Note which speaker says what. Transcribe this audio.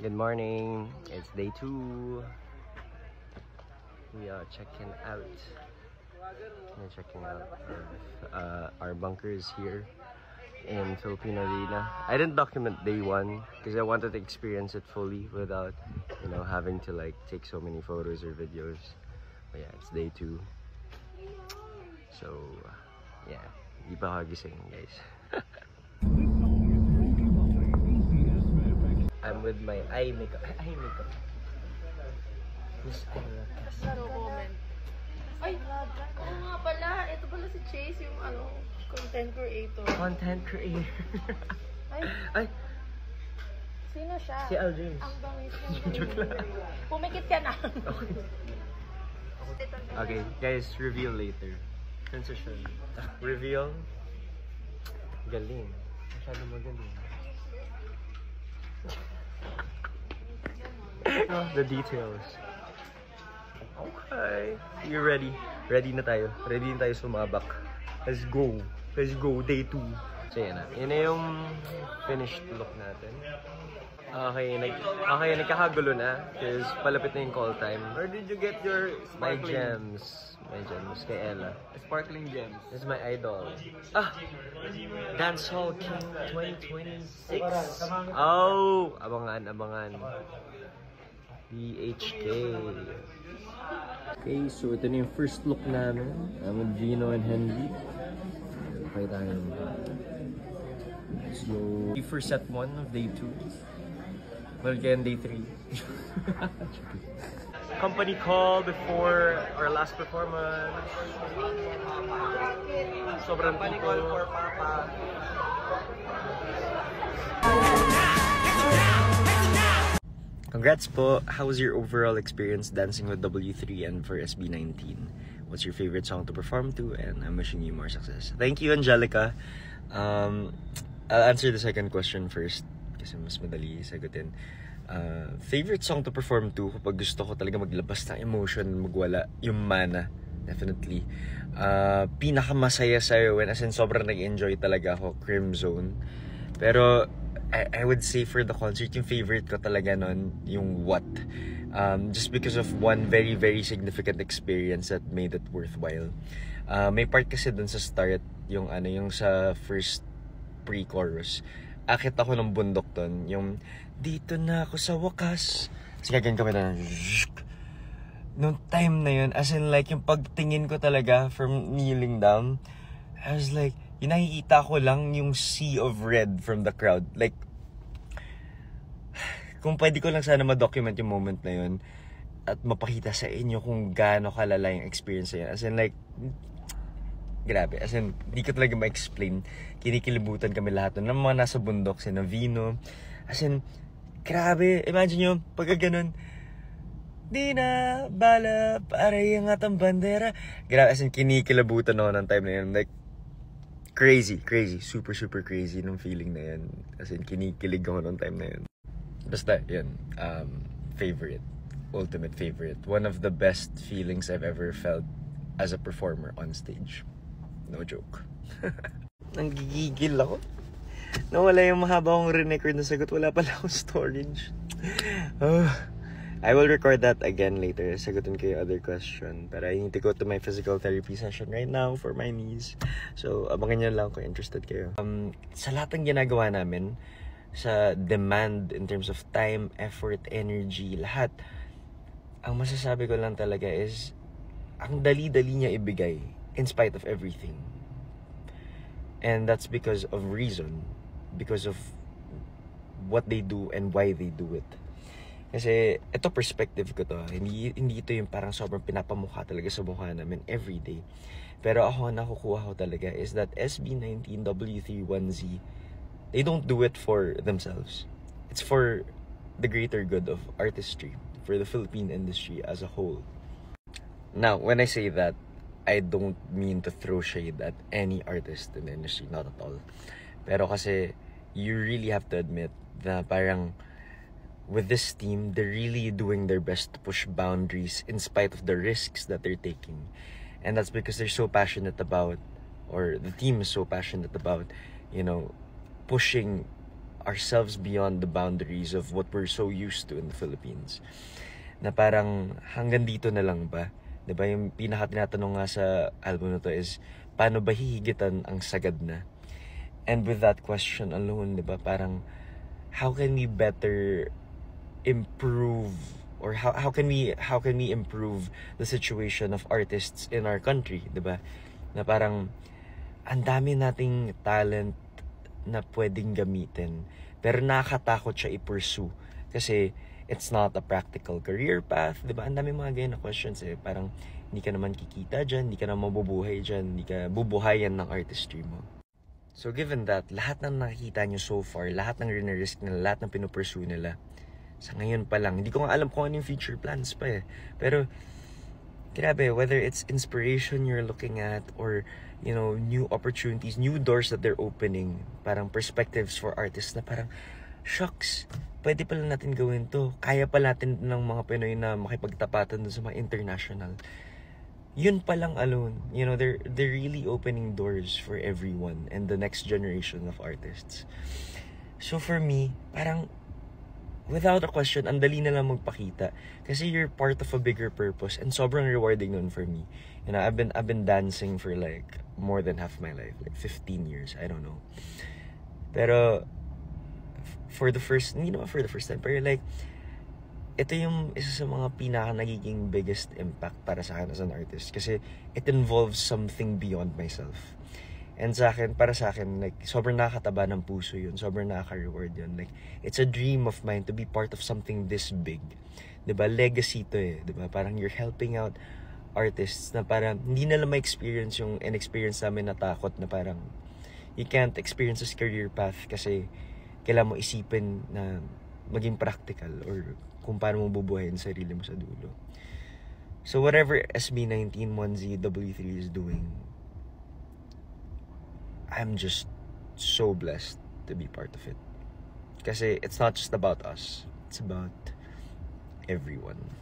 Speaker 1: Good morning. It's day 2. We are checking out. We're checking out of our bunkers here in Filipino Arena. I didn't document day 1 because I wanted to experience it fully without, having to like take so many photos or videos. But yeah, it's day 2. So yeah, di pa ako gising, guys. I'm with my eye makeup. Miss Ira Cas.
Speaker 2: No comment. Ay, oo nga pala. Ito pala si Chase, yung content creator.
Speaker 1: Content creator. Ay!
Speaker 2: Sino siya?
Speaker 1: Si Al James.
Speaker 2: Ang bangis mo.
Speaker 1: Joke lang.
Speaker 2: Pumikit ka na.
Speaker 1: Okay, guys, reveal later. Transition. Reveal. Galing. Masyado magaling. The details. Okay. You ready? Ready na tayo. Ready na tayo sumabak. Let's go. Let's go. Day 2. So yan na. Yan na yung finished look natin. Okay, nagkakagulo na because palapit na yung call time.
Speaker 3: Where did you get your
Speaker 1: My
Speaker 3: sparkling?
Speaker 1: gems. My gems kay Ella.
Speaker 3: Sparkling gems.
Speaker 1: This is my idol. Dancehall King 2026. Oh, abangan. BHK. Okay, so ito na yung first look namin. I'm with Gino and Henry. Okay tayo. So, for set 1 of day 2. Well, again, day 3. Company call before our last performance. Sobrang
Speaker 3: Company
Speaker 1: people.
Speaker 3: call for Papa.
Speaker 1: Congrats po! How was your overall experience dancing with W3 and for SB19? What's your favorite song to perform to? And I'm wishing you more success. Thank you, Angelica. I'll answer the second question first kasi mas madali sagutin. Favorite song to perform to kapag gusto ko talaga maglabas ng emotion, magwala yung mana. Definitely. Pinakamasaya sa'yo when as in sobrang nag-enjoy talaga ako, Crimzone. Pero I would say for the concert, yung favorite ko talaga nun, yung What. Just because of one very, very significant experience that made it worthwhile. May part kasi dun sa start, yung sa first pre-chorus. Akit ako ng bundok dun, yung dito na ako sa wakas. Kasi gagawin kami na nung time na yun, as in like yung pagtingin ko talaga from kneeling down, I was like, yung nakikita ko lang yung sea of red from the crowd. Like, kung pwede ko lang sana ma-document yung moment na yun at mapakita sa inyo kung gaano kalala yung experience na yun. As in like, grabe. As in, di ko talaga ma-explain. Kinikilibutan kami lahat ng mga nasa bundok, si Navino. As in, grabe. Imagine nyo, pagka ganun, di na bala para yung atang bandera. Grabe, as in, kinikilabutan ako ng time na yun. Like, crazy, super crazy nung feeling na yan. As in, kinikilig ako nung time na yun. Basta, yun, favorite, ultimate favorite. One of the best feelings I've ever felt as a performer on stage. No joke. Nanggigigil ako. Nawala yung mahaba akong re-record na sagot. Wala pala akong storage. I will record that again later. Sagutin ko yung other question. But I need to go to my physical therapy session right now for my knees. So, abangan nyo lang kung interested kayo. Sa lahat ng ginagawa namin, sa demand in terms of time, effort, energy, lahat, ang masasabi ko lang talaga is, ang dali-dali niya ibigay in spite of everything. And that's because of reason. Because of what they do and why they do it. Kasi, ito perspective ko to. Hindi ito yung parang sobrang pinapamukha talaga sa mukha namin everyday. Pero ako, nakukuha ko talaga is that SB19, W31Z, they don't do it for themselves. It's for the greater good of artistry, for the Philippine industry as a whole. Now, when I say that, I don't mean to throw shade at any artist in the industry, not at all. Pero kasi, you really have to admit na parang with this team, they're really doing their best to push boundaries in spite of the risks that they're taking. And that's because they're so passionate about, or the team is so passionate about, pushing ourselves beyond the boundaries of what we're so used to in the Philippines. Na parang hanggang dito na lang ba? Diba yung pinaka tinatanong nga sa album na to is, paano ba hihigitan ang sagad na? And with that question alone, diba, parang how can we better improve, or how can we improve the situation of artists in our country, diba? Na parang ang dami nating talent na pwedeng gamitin, pero nakakatakot siya i-pursue kasi it's not a practical career path, diba? Ang dami mga ganyan na questions eh. Parang hindi ka naman kikita dyan, hindi ka naman mabubuhay dyan, hindi ka bubuhayan ng artistry mo. So given that, lahat ng nakikita nyo so far, lahat ng rinerisk nila, lahat ng pinupursue nila, sa ngayon pa lang, hindi ko nga alam kung ano yung future plans pa eh. Pero, grabe, whether it's inspiration you're looking at, or, you know, new opportunities, new doors that they're opening, parang perspectives for artists na parang, shucks, pwede pala natin gawin to. Kaya pala natin ng mga Pinoy na makipagtapatan dun sa mga international. Yun pa lang alone, you know, they're really opening doors for everyone and the next generation of artists. So for me, parang without a question, ang dali na lang magpakita kasi you're part of a bigger purpose, and sobrang rewarding nun for me. You know, I've been dancing for like more than half my life, like 15 years, I don't know. Pero for the first time, pero like, ito yung isa sa mga pinaka nagiging biggest impact para sa akin as an artist kasi it involves something beyond myself. And para sa akin, like, sobrang nakakataba ng puso yun, sobrang nakaka-reward yun. Like, it's a dream of mine to be part of something this big. Diba? Legacy to eh. Diba? Parang you're helping out artists na parang hindi nila ma-experience yung in-experience namin na takot na parang you can't experience this career path kasi kailangan mo isipin na maging practical or kung paano mo bubuhayin sarili mo sa dulo. So whatever SB19, 1Z, W3 is doing, I'm just so blessed to be part of it. Kasi it's not just about us. It's about everyone.